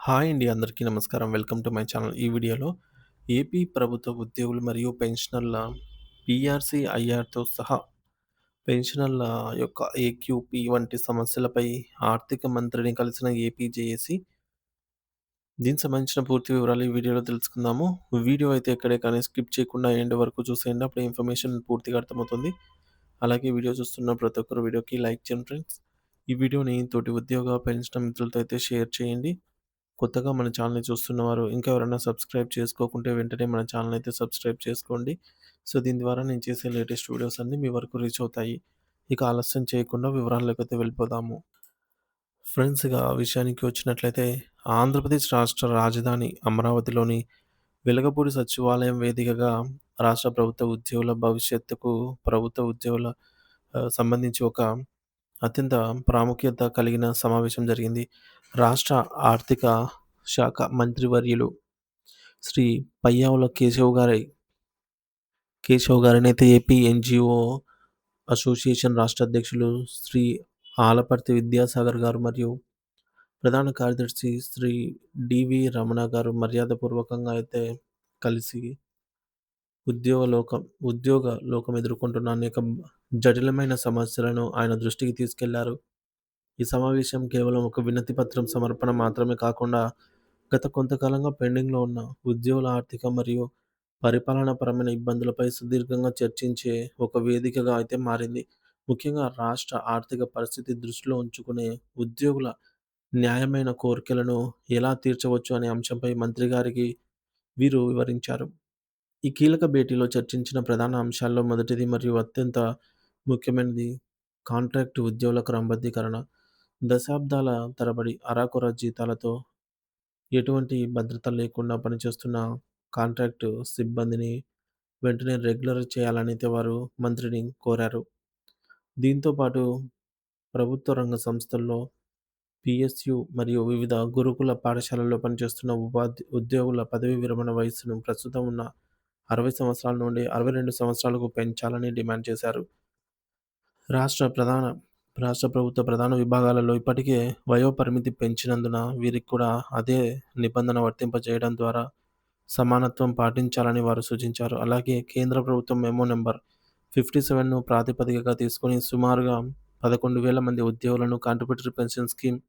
Hi అండి. అందరికీ నమస్కారం. Welcome to my channel. ఈ వీడియోలో ఏపీ ప్రభుత్వ ఉద్యోగులు మరియు పెన్షనర్ల పీఆర్సీ, ఐఆర్‌తో సహా పెన్షనర్ల యొక్క ఏక్యూపీ వంటి సమస్యలపై ఆర్థిక మంత్రిని కలిసిన ఏపీ జేఏసీ. దీనికి సంబంధించిన పూర్తి వివరాలు ఈ వీడియోలో తెలుసుకుందాము. వీడియో అయితే ఎక్కడే కానీ స్కిప్ చేయకుండా ఎండ్ వరకు చూసేయండి. అప్పుడు ఇన్ఫర్మేషన్ పూర్తిగా అర్థమవుతుంది. అలాగే వీడియో చూస్తున్న ప్రతి ఒక్కరు వీడియోకి లైక్ చేయండి ఫ్రెండ్స్. ఈ వీడియోని తోటి ఉద్యోగ, పెన్షనర్ మిత్రులతో అయితే షేర్ చేయండి. కొత్తగా మన ఛానల్‌ని చూస్తున్నవారు ఇంకా ఎవరైనా సబ్స్క్రైబ్ చేసుకోకుంటే వెంటనే మన ఛానల్‌ని అయితే సబ్స్క్రైబ్ చేసుకోండి. సో, దీని ద్వారా నేను చేసే లేటెస్ట్ వీడియోస్ అన్నీ మీ వరకు రీచ్ అవుతాయి. ఇక ఆలస్యం చేయకుండా వివరాల్లోకైతే వెళ్ళిపోదాము. ఫ్రెండ్స్, ఇక విషయానికి వచ్చినట్లయితే ఆంధ్రప్రదేశ్ రాష్ట్ర రాజధాని అమరావతిలోని వెలగపూడి సచివాలయం వేదికగా రాష్ట్ర ప్రభుత్వ ఉద్యోగుల భవిష్యత్తుకు ప్రభుత్వ ఉద్యోగుల సంబంధించి ఒక అత్యంత ప్రాముఖ్యత కలిగిన సమావేశం జరిగింది. రాష్ట్ర ఆర్థిక శాఖ మంత్రివర్యులు శ్రీ పయ్యావుల కేశవ్ గారినైతే ఏపీ ఎన్‌జీఓ అసోసియేషన్ రాష్ట్ర అధ్యక్షులు శ్రీ ఆలపర్తి విద్యాసాగర్ గారు మరియు ప్రధాన కార్యదర్శి శ్రీ రమణ గారు మర్యాదపూర్వకంగా అయితే కలిసి ఉద్యోగ లోకం ఉద్యోగ లోకం ఎదుర్కొంటున్న అనేక జటిలమైన సమస్యలను ఆయన దృష్టికి తీసుకెళ్లారు. ఈ సమావేశం కేవలం ఒక వినతి పత్రం సమర్పణ మాత్రమే కాకుండా, గత కొంతకాలంగా పెండింగ్‌లో ఉన్న ఉద్యోగుల ఆర్థిక మరియు పరిపాలనాపరమైన ఇబ్బందులపై సుదీర్ఘంగా చర్చించే ఒక వేదికగా అయితే మారింది. ముఖ్యంగా రాష్ట్ర ఆర్థిక పరిస్థితి దృష్టిలో ఉంచుకునే ఉద్యోగుల న్యాయమైన కోరికలను ఎలా తీర్చవచ్చు అనే అంశంపై మంత్రి గారికి వీరు వివరించారు. ఈ కీలక భేటీలో చర్చించిన ప్రధాన అంశాల్లో మొదటిది మరియు అత్యంత ముఖ్యమైనది కాంట్రాక్ట్ ఉద్యోగుల క్రమబద్ధీకరణ. దశాబ్దాల తరబడి అరాకొర జీతాలతో ఎటువంటి భద్రత లేకుండా పనిచేస్తున్న కాంట్రాక్టు సిబ్బందిని వెంటనే రెగ్యులర్ చేయాలనైతే వారు మంత్రిని కోరారు. దీంతో పాటు ప్రభుత్వ రంగ సంస్థల్లో పీఎస్‌యు మరియు వివిధ గురుకుల పాఠశాలల్లో పనిచేస్తున్న ఉద్యోగుల పదవీ విరమణ వయస్సును ప్రస్తుతం ఉన్న 60 సంవత్సరాల నుండి 62 సంవత్సరాలకు పెంచాలని డిమాండ్ చేశారు. రాష్ట్ర ప్రధాన రాష్ట్ర ప్రభుత్వ ప్రధాన విభాగాలలో ఇప్పటికే వయోపరిమితి పెంచినందున వీరికి కూడా అదే నిబంధన వర్తింపజేయడం ద్వారా సమానత్వం పాటించాలని వారు సూచించారు. అలాగే కేంద్ర ప్రభుత్వం మెమో నంబర్ 57ను ప్రాతిపదికగా తీసుకొని సుమారుగా 11,000 మంది ఉద్యోగులను కాంట్రిబ్యూటరీ పెన్షన్ స్కీమ్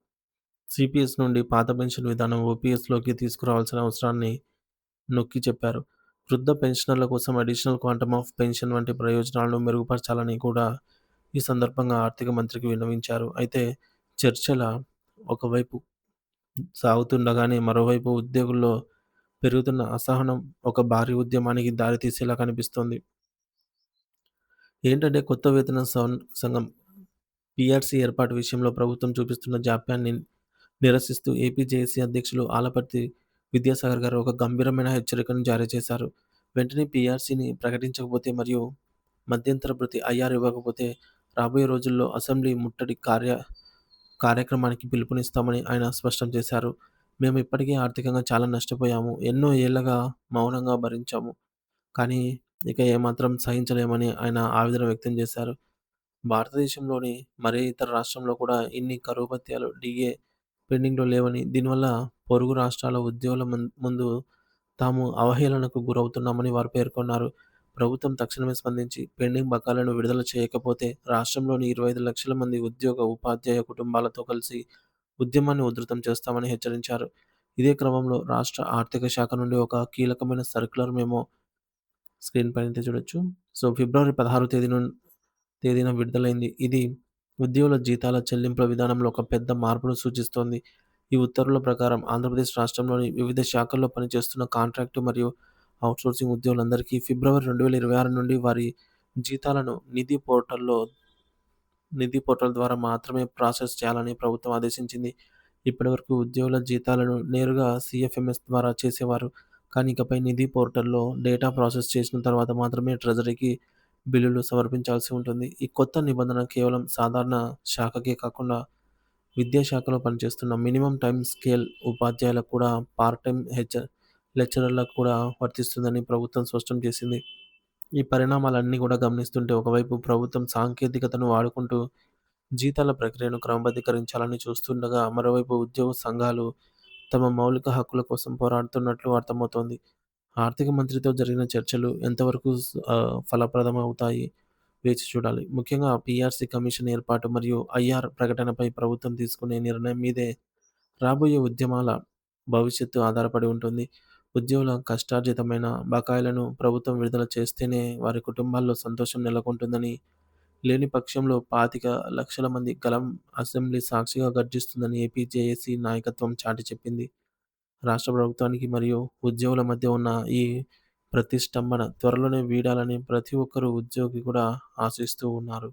సీపీఎస్ నుండి పాత పెన్షన్ విధానం ఓపీఎస్‌లోకి తీసుకురావాల్సిన అవసరాన్ని నొక్కి చెప్పారు. వృద్ధ పెన్షనర్ల కోసం అడిషనల్ క్వాంటమ్ ఆఫ్ పెన్షన్ వంటి ప్రయోజనాలను మెరుగుపరచాలని కూడా ఈ సందర్భంగా ఆర్థిక మంత్రికి విన్నవించారు. అయితే చర్చల ఒకవైపు సాగుతుండగానే మరోవైపు ఉద్యోగుల్లో పెరుగుతున్న అసహనం ఒక భారీ ఉద్యమానికి దారితీసేలా కనిపిస్తోంది. ఏంటంటే కొత్త వేతన సంఘం పీఆర్సీ ఏర్పాటు విషయంలో ప్రభుత్వం చూపిస్తున్న జాప్యాన్ని నిరసిస్తూ ఏపీ జేఏసీ అధ్యక్షులు ఆలపర్తి విద్యాసాగర్ గారు ఒక గంభీరమైన హెచ్చరికను జారీ చేశారు. వెంటనే పీఆర్సీని ప్రకటించకపోతే మరియు మధ్యంతర భృతి ఐఆర్ ఇవ్వకపోతే రాబోయే రోజుల్లో అసెంబ్లీ ముట్టడి కార్యక్రమానికి పిలుపునిస్తామని ఆయన స్పష్టం చేశారు. మేము ఇప్పటికే ఆర్థికంగా చాలా నష్టపోయాము. ఎన్నో ఏళ్లుగా మౌనంగా భరించాము. కానీ ఇక ఏమాత్రం సహించలేమని ఆయన ఆవేదన వ్యక్తం చేశారు. భారతదేశంలోని మరే ఇతర రాష్ట్రంలో కూడా ఇన్ని కరువు భత్యాలు, డీఏ పెండింగ్‌లో లేవని, దీనివల్ల పొరుగు రాష్ట్రాల ఉద్యోగుల ముందు తాము అవహేళనకు గురవుతున్నామని వారు పేర్కొన్నారు. ప్రభుత్వం తక్షణమే స్పందించి పెండింగ్ బకాయిలను విడుదల చేయకపోతే రాష్ట్రంలోని 25 లక్షల మంది ఉద్యోగ, ఉపాధ్యాయ కుటుంబాలతో కలిసి ఉద్యమాన్ని ఉధృతం చేస్తామని హెచ్చరించారు. ఇదే క్రమంలో రాష్ట్ర ఆర్థిక శాఖ నుండి ఒక కీలకమైన సర్క్యులర్ మెమో స్క్రీన్ పైనైతే చూడొచ్చు. సో, ఫిబ్రవరి 16 తేదీన విడుదలైంది. ఇది ఉద్యోగుల జీతాల చెల్లింపుల విధానంలో ఒక పెద్ద మార్పును సూచిస్తోంది. ఈ ఉత్తర్వుల ప్రకారం ఆంధ్రప్రదేశ్ రాష్ట్రంలోని వివిధ శాఖల్లో పనిచేస్తున్న కాంట్రాక్టు మరియు ఔట్‌సోర్సింగ్ ఉద్యోగులందరికీ ఫిబ్రవరి 2026 నుండి వారి జీతాలను నిధి పోర్టల్ ద్వారా మాత్రమే ప్రాసెస్ చేయాలని ప్రభుత్వం ఆదేశించింది. ఇప్పటివరకు ఉద్యోగుల జీతాలను నేరుగా సీఎఫ్ఎంఎస్ ద్వారా చేసేవారు. కానీ ఇకపై నిధి పోర్టల్‌లో డేటా ప్రాసెస్ చేసిన తర్వాత మాత్రమే ట్రెజరీకి బిల్లులు సమర్పించాల్సి ఉంటుంది. ఈ కొత్త నిబంధన కేవలం సాధారణ శాఖకే కాకుండా విద్యాశాఖలో పనిచేస్తున్న మినిమమ్ టైమ్ స్కేల్ ఉపాధ్యాయులకు కూడా పార్ట్ టైమ్ లెక్చరర్లకు కూడా వర్తిస్తుందని ప్రభుత్వం స్పష్టం చేసింది. ఈ పరిణామాలన్నీ కూడా గమనిస్తుంటే ఒకవైపు ప్రభుత్వం సాంకేతికతను వాడుకుంటూ జీతాల ప్రక్రియను క్రమబద్ధీకరించాలని చూస్తుండగా, మరోవైపు ఉద్యోగ సంఘాలు తమ మౌలిక హక్కుల కోసం పోరాడుతున్నట్లు అర్థమవుతోంది. ఆర్థిక మంత్రితో జరిగిన చర్చలు ఎంతవరకు ఫలప్రదమవుతాయి వేచి చూడాలి. ముఖ్యంగా పీఆర్సీ కమిషన్ ఏర్పాటు మరియు ఐఆర్ ప్రకటనపై ప్రభుత్వం తీసుకునే నిర్ణయం మీదే రాబోయే ఉద్యమాల భవిష్యత్తు ఆధారపడి ఉంటుంది. ఉద్యోగుల కష్టార్జితమైన బకాయిలను ప్రభుత్వం విడుదల చేస్తేనే వారి కుటుంబాల్లో సంతోషం నెలకొంటుందని, లేని పక్షంలో 25,00,000 మంది గళం అసెంబ్లీ సాక్షిగా గర్జిస్తుందని ఏపీ జేఏసీ నాయకత్వం చాటి చెప్పింది. రాష్ట్ర ప్రభుత్వానికి మరియు ఉద్యోగుల మధ్య ఉన్న ఈ ప్రతిష్టంభన త్వరలోనే వీడాలని ప్రతి ఒక్కరు ఉద్యోగి కూడా ఆశిస్తూ ఉన్నారు.